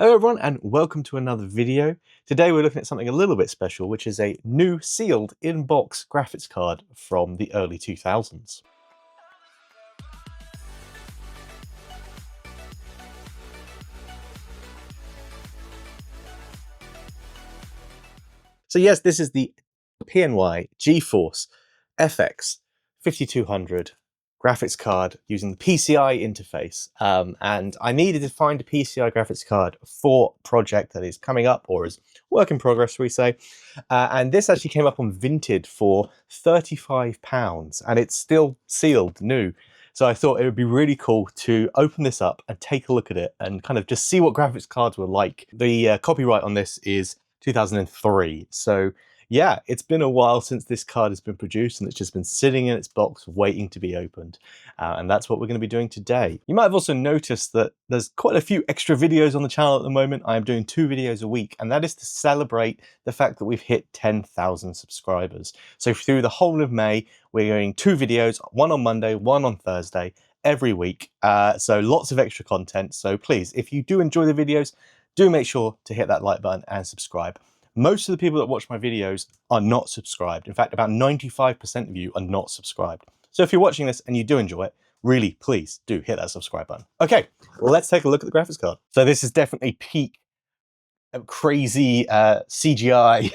Hello everyone and welcome to another video. Today we're looking at something a little bit special, which is a new sealed in-box graphics card from the early 2000s. So yes, this is the PNY GeForce FX 5200 graphics card using the PCI interface. And I needed to find a PCI graphics card for a project that is coming up or is work in progress, we say. And this actually came up on Vinted for £35 and it's still sealed new. So I thought it would be really cool to open this up and take a look at it and kind of just see what graphics cards were like. The copyright on this is 2003. So yeah, it's been a while since this card has been produced and it's just been sitting in its box waiting to be opened. And that's what we're going to be doing today. You might have also noticed that there's quite a few extra videos on the channel at the moment. I am doing 2 videos a week, and that is to celebrate the fact that we've hit 10,000 subscribers. So through the whole of May, we're doing 2 videos, one on Monday, one on Thursday, every week. So lots of extra content. So please, if you do enjoy the videos, do make sure to hit that like button and subscribe. Most of the people that watch my videos are not subscribed. In fact, about 95% of you are not subscribed. So if you're watching this and you do enjoy it, really, please do hit that subscribe button. Okay, well, let's take a look at the graphics card. So this is definitely peak crazy CGI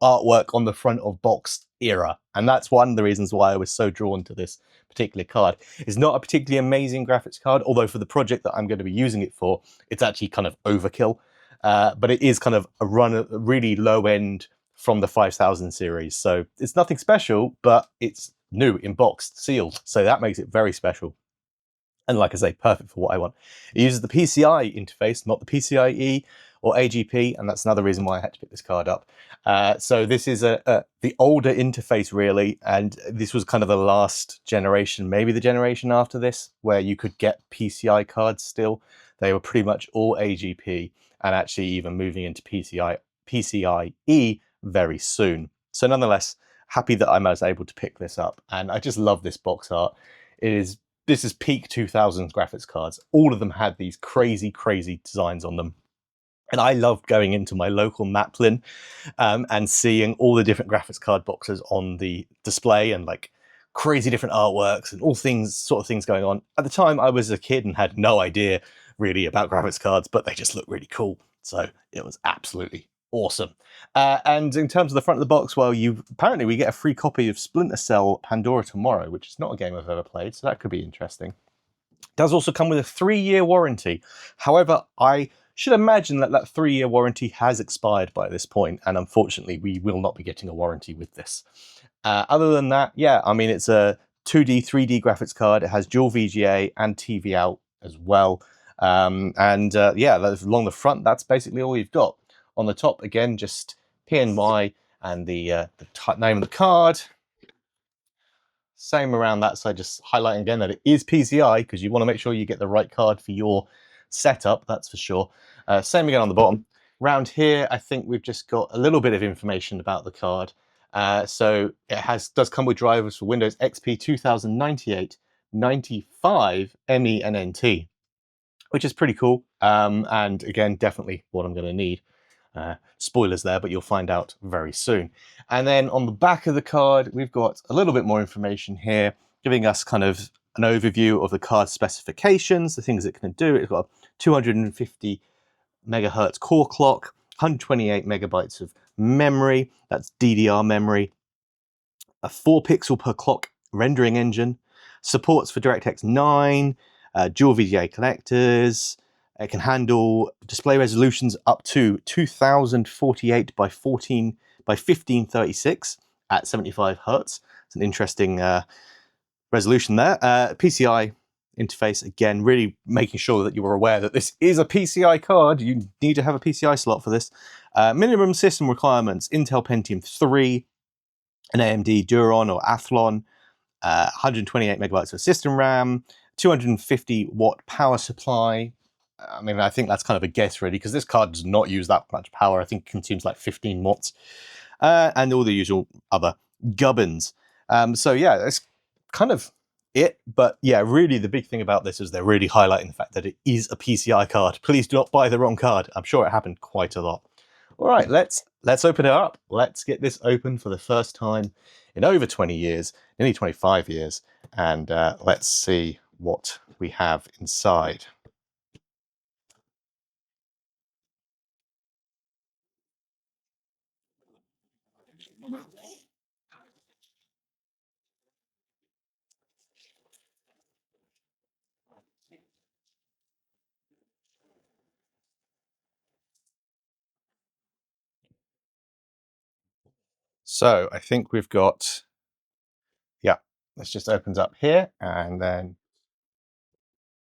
artwork on the front of box era. And that's one of the reasons why I was so drawn to this particular card. It's not a particularly amazing graphics card, although for the project that I'm going to be using it for, it's actually kind of overkill. But it is kind of a really low end from the 5000 series. So it's nothing special, but it's new, in box, sealed. So that makes it very special. And like I say, perfect for what I want. It uses the PCI interface, not the PCIe or AGP, and that's another reason why I had to pick this card up. So this is the older interface, really, and this was kind of the last generation, maybe the generation after this, where you could get PCI cards still. They were pretty much all AGP, and actually even moving into PCIe very soon. So nonetheless, happy that I was able to pick this up, and I just love this box art. This is peak 2000s graphics cards. All of them had these crazy designs on them. And I loved going into my local Maplin and seeing all the different graphics card boxes on the display and like crazy different artworks and all sort of things going on. At the time, I was a kid and had no idea really about graphics cards, but they just looked really cool. So it was absolutely awesome. And in terms of the front of the box, well, apparently we get a free copy of Splinter Cell Pandora Tomorrow, which is not a game I've ever played, so that could be interesting. It does also come with a 3-year warranty. However, I should imagine that 3-year warranty has expired by this point, and unfortunately we will not be getting a warranty with this. Other than that, yeah, I mean, it's a 2D, 3D graphics card. It has dual VGA and TV out as well. Yeah, along the front, that's basically all you've got. On the top, again, just PNY and the name of the card. Same around that side, just highlighting again that it is PCI, because you want to make sure you get the right card for your setup, that's for sure. Same again on the bottom. Around here, I think we've just got a little bit of information about the card. So it does come with drivers for Windows XP 2098, 95, ME and NT, which is pretty cool. And again, definitely what I'm going to need. Spoilers there, but you'll find out very soon. And then on the back of the card, we've got a little bit more information here, giving us kind of an overview of the card specifications, the things it can do. It's got a 250 megahertz core clock, 128 megabytes of memory, that's DDR memory, a 4 pixel per clock rendering engine, supports for DirectX 9, dual VGA connectors. It can handle display resolutions up to 2048 by 1536 at 75 hertz. It's an interesting resolution there. PCI interface, again, really making sure that you are aware that this is a PCI card. You need to have a PCI slot for this. Minimum system requirements: Intel Pentium 3, an AMD Duron or Athlon, 128 megabytes of system RAM, 250 watt power supply. I mean, I think that's kind of a guess, really, because this card does not use that much power. I think it consumes like 15 watts, and all the usual other gubbins. So yeah, it's kind of it. But yeah, really the big thing about this is they're really highlighting the fact that it is a PCI card. Please do not buy the wrong card. I'm sure it happened quite a lot. All right, let's open it up. Let's get this open for the first time in over 20 years, nearly 25 years, and let's see what we have inside. So I think we've got, yeah, this just opens up here, and then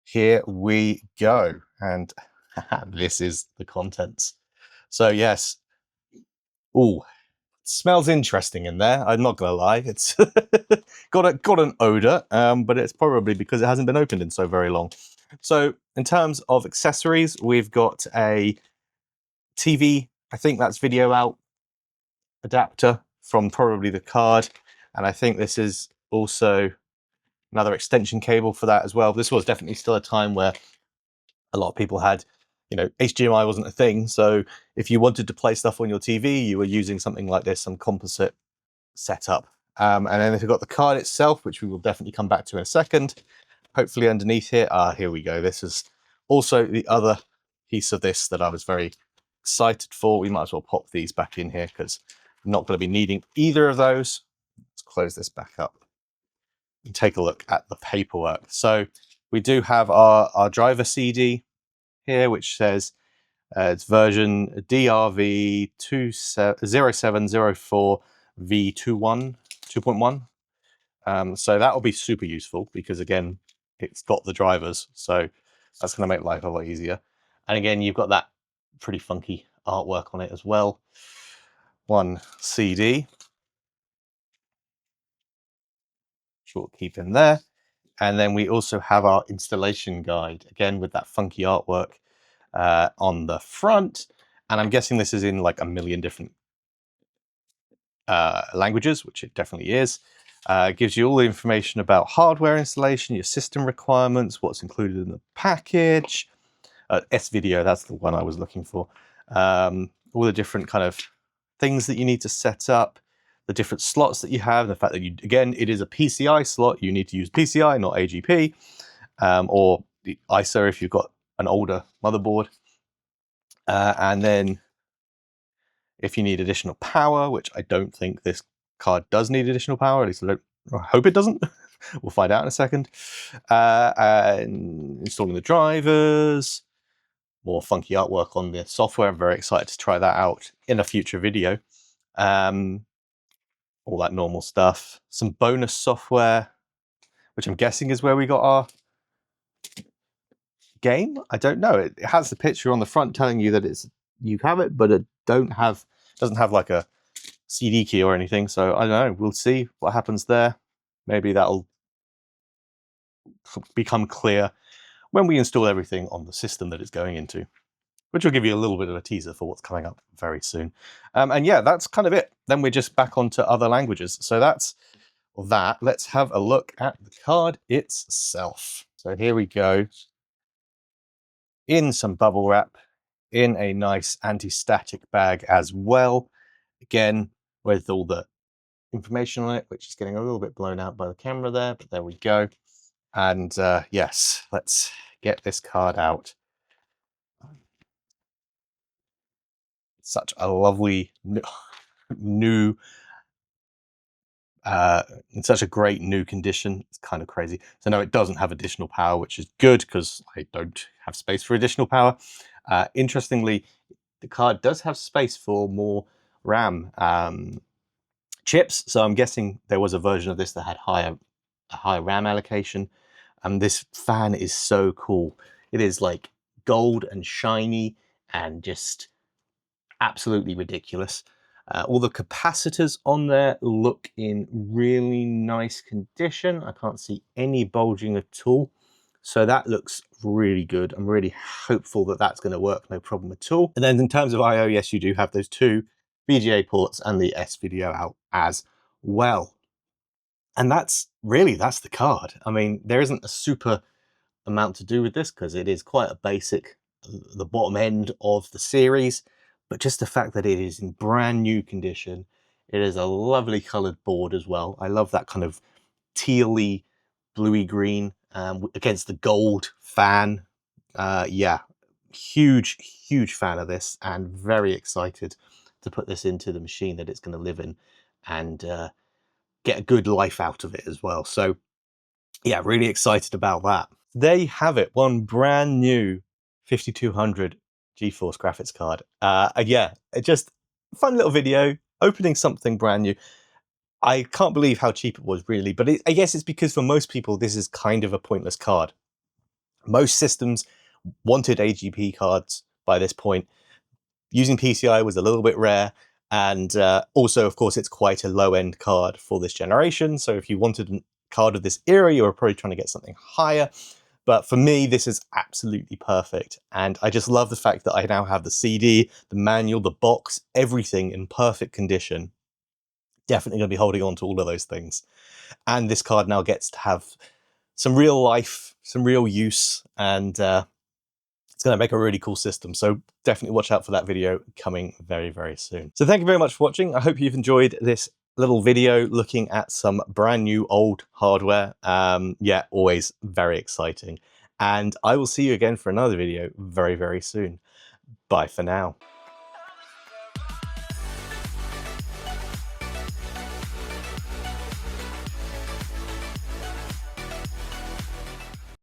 here we go. And this is the contents. So yes, oh, smells interesting in there. I'm not gonna lie, it's got an odor, but it's probably because it hasn't been opened in so very long. So in terms of accessories, we've got a TV, I think that's video out adapter from probably the card, and I think this is also another extension cable for that as well. This was definitely still a time where a lot of people had, you know, HDMI wasn't a thing, so if you wanted to play stuff on your TV, you were using something like this, some composite setup. And then we've got the card itself, which we will definitely come back to in a second. Hopefully underneath here, here we go. This is also the other piece of this that I was very excited for. We might as well pop these back in here because I'm not going to be needing either of those. Let's close this back up and take a look at the paperwork. So we do have our driver CD here, which says it's version DRV 0704 V21 2.1. So that will be super useful because again, it's got the drivers, so that's going to make life a lot easier. And again, you've got that pretty funky artwork on it as well. One CD, which we'll keep in there. And then we also have our installation guide, again with that funky artwork on the front. And I'm guessing this is in like a million different languages, which it definitely is. It gives you all the information about hardware installation, your system requirements, what's included in the package. S-Video, that's the one I was looking for. All the different kind of things that you need to set up, the different slots that you have, the fact that you, again, it is a PCI slot. You need to use PCI, not AGP, or the ISA if you've got an older motherboard. And then if you need additional power, which I don't think this card does need additional power, at least I hope it doesn't. We'll find out in a second. And installing the drivers, more funky artwork on the software. I'm very excited to try that out in a future video. All that normal stuff. Some bonus software, which I'm guessing is where we got our game. I don't know. It has the picture on the front telling you that it's you have it, but it doesn't have like a CD key or anything. So I don't know. We'll see what happens there. Maybe that'll become clear when we install everything on the system that it's going into, which will give you a little bit of a teaser for what's coming up very soon. And yeah, that's kind of it. Then we're just back onto other languages. So that's that. Let's have a look at the card itself. So here we go. In some bubble wrap, in a nice anti-static bag as well. Again, with all the information on it, which is getting a little bit blown out by the camera there, but there we go. And yes, let's get this card out. Such a lovely new in such a great new condition. It's kind of crazy. So no, it doesn't have additional power, which is good because I don't have space for additional power. Interestingly, the card does have space for more RAM chips. So I'm guessing there was a version of this that had a higher RAM allocation. And this fan is so cool. It is like gold and shiny and just absolutely ridiculous. All the capacitors on there look in really nice condition. I can't see any bulging at all. So that looks really good. I'm really hopeful that that's going to work, no problem at all. And then in terms of I/O, yes, you do have those two VGA ports and the S-Video out as well. And that's the card. I mean, there isn't a super amount to do with this because it is quite a basic, the bottom end of the series, but just the fact that it is in brand new condition. It is a lovely colored board as well. I love that kind of tealy, bluey green against the gold fan. Yeah, huge fan of this, and very excited to put this into the machine that it's going to live in and get a good life out of it as well. So yeah, really excited about that. There you have it, one brand new 5200 GeForce graphics card. And yeah, just fun little video, opening something brand new. I can't believe how cheap it was, really, but I guess it's because for most people, this is kind of a pointless card. Most systems wanted AGP cards by this point. Using PCI was a little bit rare, and also, of course, it's quite a low-end card for this generation, so if you wanted a card of this era, you were probably trying to get something higher. But for me, this is absolutely perfect, and I just love the fact that I now have the CD, the manual, the box, everything in perfect condition. Definitely going to be holding on to all of those things. And this card now gets to have some real life, some real use, and it's going to make a really cool system. So definitely watch out for that video coming very soon. So thank you very much for watching. I hope you've enjoyed this little video looking at some brand new old hardware. Yeah, always very exciting. And I will see you again for another video very soon. Bye for now.